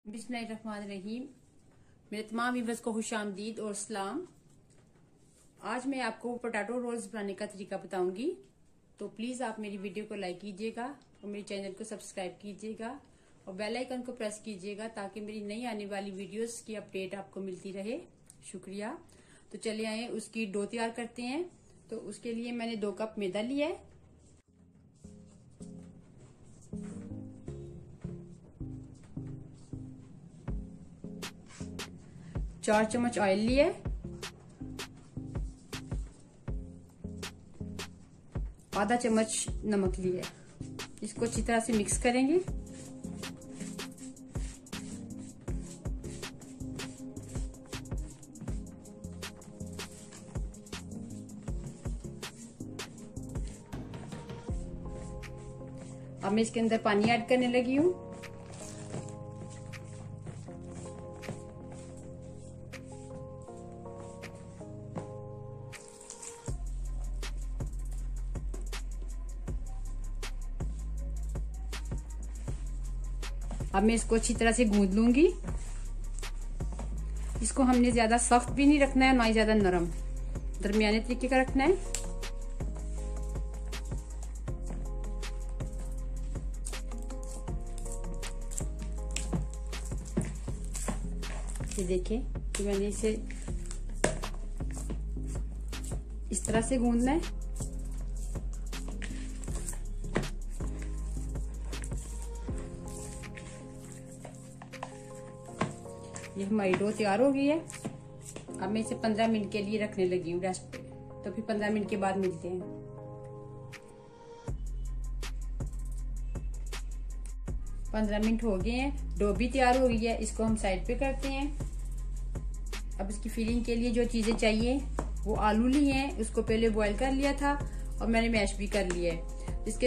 बिस्मिल्लाहिर्रहमानिर्रहीम। मेरे तमाम व्यूअर्स को खुशामदीद और सलाम। आज मैं आपको पोटैटो रोल्स बनाने का तरीका बताऊंगी, तो प्लीज़ आप मेरी वीडियो को लाइक कीजिएगा और मेरे चैनल को सब्सक्राइब कीजिएगा और बेल आइकन को प्रेस कीजिएगा ताकि मेरी नई आने वाली वीडियोस की अपडेट आपको मिलती रहे। शुक्रिया। तो चले आए उसकी डो तैयार करते हैं। तो उसके लिए मैंने 2 कप मैदा लिया है, चार चम्मच ऑयल लिए, आधा चम्मच नमक लिए। इसको अच्छी तरह से मिक्स करेंगे। अब मैं इसके अंदर पानी ऐड करने लगी हूँ। अब मैं इसको अच्छी तरह से गूंद लूंगी। इसको हमने ज्यादा सख्त भी नहीं रखना है, ना ही ज्यादा नरम, दरमियाने तरीके का रखना है। ये देखिए कि मैंने इसे इस तरह से गूंदना है। ये हमारी डो तैयार हो गई है। अब मैं इसे 15 मिनट के लिए रखने लगी हूँ रेस्ट पे, तो फिर 15 मिनट के बाद मिलते हैं। 15 मिनट हो गए हैं, डो भी तैयार हो गई है। इसको हम साइड पे करते हैं। अब इसकी फिलिंग के लिए जो चीजें चाहिए, वो आलू लिए हैं, उसको पहले बॉईल कर लिया था और मैंने मैश भी कर लिया है।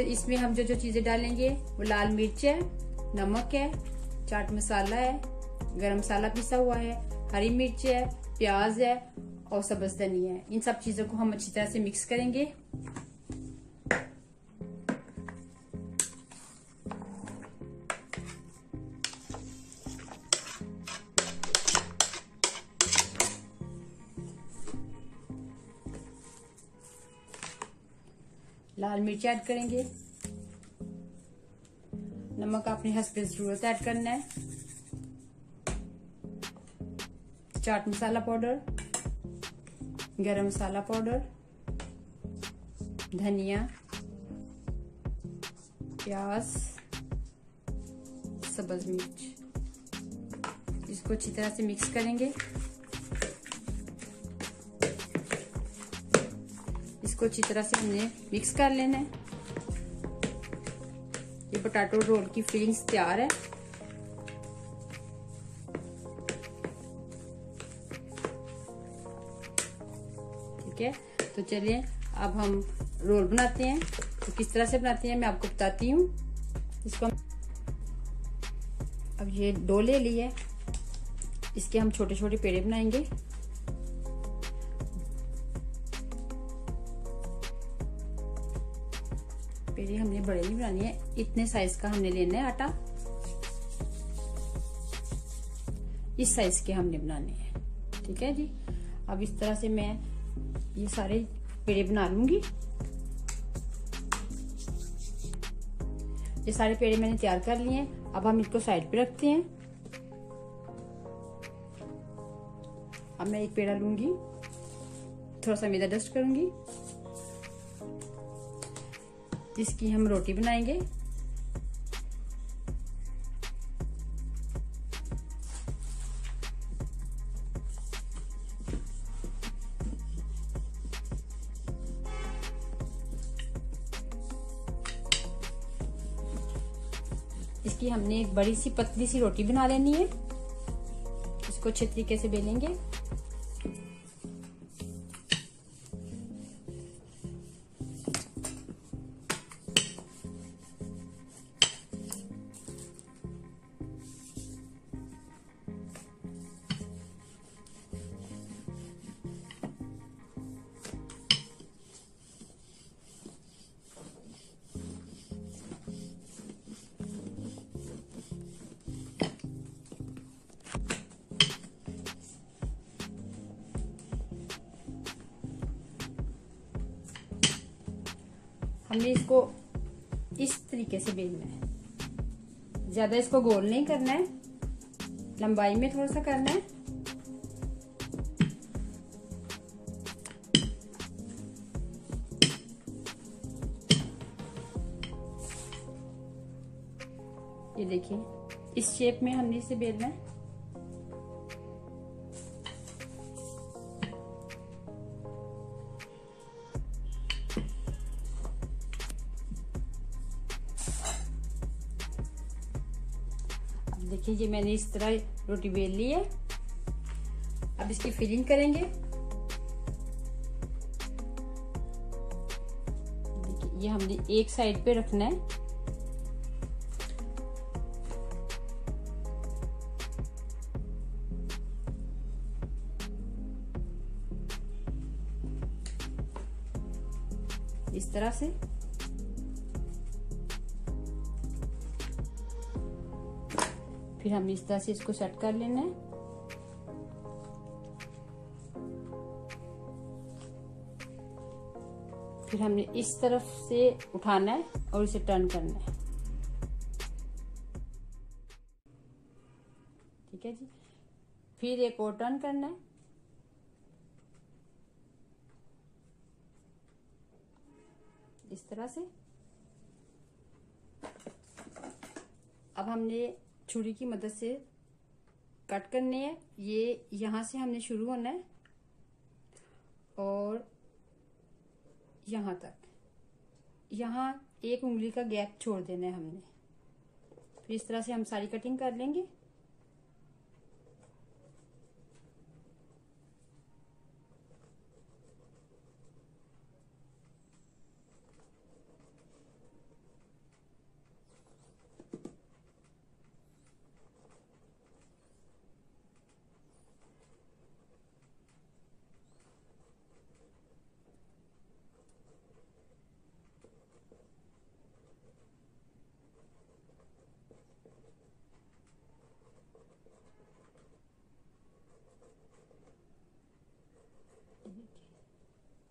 इसमें हम जो चीजें डालेंगे वो लाल मिर्च है, नमक है, चाट मसाला है, गरम मसाला पिसा हुआ है, हरी मिर्च है, प्याज है और सब्ज धनिया है। इन सब चीजों को हम अच्छी तरह से मिक्स करेंगे। लाल मिर्च ऐड करेंगे, नमक अपने हस्ब जरूरत ऐड करना है, चाट मसाला पाउडर, गरम मसाला पाउडर, धनिया, प्याज, सब्ज मिर्च। इसको अच्छी तरह से मिक्स करेंगे। इसको अच्छी तरह से हमने मिक्स कर लेना है। ये पोटैटो रोल की फिलिंग्स तैयार है। ठीक है, तो चलिए अब हम रोल बनाते हैं। तो किस तरह से बनाते हैं मैं आपको बताती हूँ। इसको अब ये डो ले ली है, इसके हम छोटे छोटे पेड़े बनाएंगे। पेड़े हमने बड़े नहीं बनानी है, इतने साइज का हमने लेना है आटा। इस साइज के हमने बनाने हैं। ठीक है जी। अब इस तरह से मैं ये सारे पेड़े बना लूंगी। ये सारे पेड़े मैंने तैयार कर लिए हैं। अब हम इसको साइड पे रखते हैं। अब मैं एक पेड़ा लूंगी, थोड़ा सा मैदा डस्ट करूंगी, जिसकी हम रोटी बनाएंगे। इसकी हमने एक बड़ी सी पतली सी रोटी बना लेनी है। इसको अच्छे तरीके से बेलेंगे। हमने इसको इस तरीके से बेलना है, ज्यादा इसको गोल नहीं करना है, लंबाई में थोड़ा सा करना है। ये देखिए इस शेप में हमने इसे बेलना है। अब देखिए ये मैंने इस तरह रोटी बेल ली है। अब इसकी फिलिंग करेंगे। देखिए ये हमने एक साइड पे रखना है। इस तरह से फिर हम इस तरह से इसको सेट कर लेना है। फिर हमने इस तरफ से उठाना है और इसे टर्न करना है। ठीक है जी, फिर एक और टर्न करना है। इस तरह से। अब हमने छुरी की मदद से कट करने हैं। ये यहां से हमने शुरू होना है और यहां तक, यहां एक उंगली का गैप छोड़ देना है हमने। फिर इस तरह से हम सारी कटिंग कर लेंगे।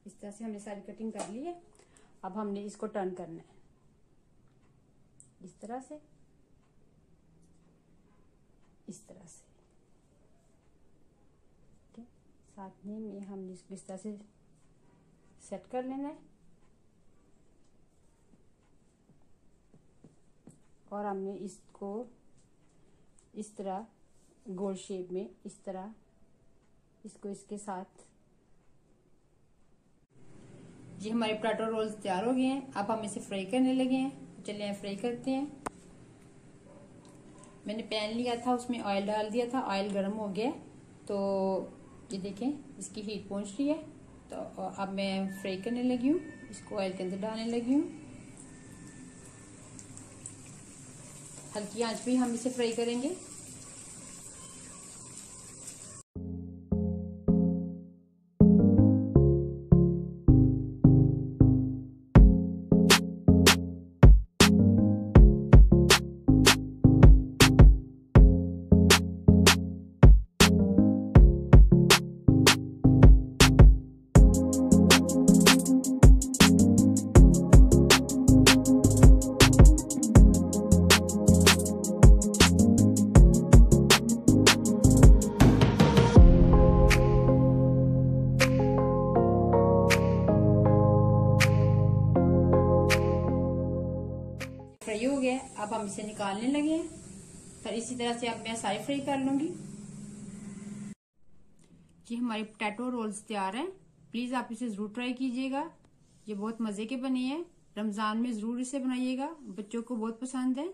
इस तरह से हमने सारी कटिंग कर ली है। अब हमने इसको टर्न करना है इस तरह से, इस तरह से। ठीक, साथ में हमने इसको इस तरह से सेट कर लेना है और हमने इसको इस तरह गोल शेप में इस तरह इसको इसके साथ। ये हमारे पोटैटो रोल्स तैयार हो गए हैं। अब हम इसे फ्राई करने लगे हैं। चलिए फ्राई करते हैं। मैंने पैन लिया था, उसमें ऑयल डाल दिया था, ऑयल गर्म हो गया तो ये देखें इसकी हीट पहुंच रही है। तो अब मैं फ्राई करने लगी हूँ, इसको ऑयल के अंदर डालने लगी हूँ। हल्की आंच पे हम इसे फ्राई करेंगे। फ्राई हो गया। अब हम इसे निकालने लगे हैं। फिर इसी तरह से अब मैं सारी फ्राई कर लूंगी। ये हमारे पोटैटो रोल्स तैयार हैं। प्लीज आप इसे जरूर ट्राई कीजिएगा। ये बहुत मजे के बने हैं। रमजान में जरूर इसे बनाइएगा, बच्चों को बहुत पसंद है।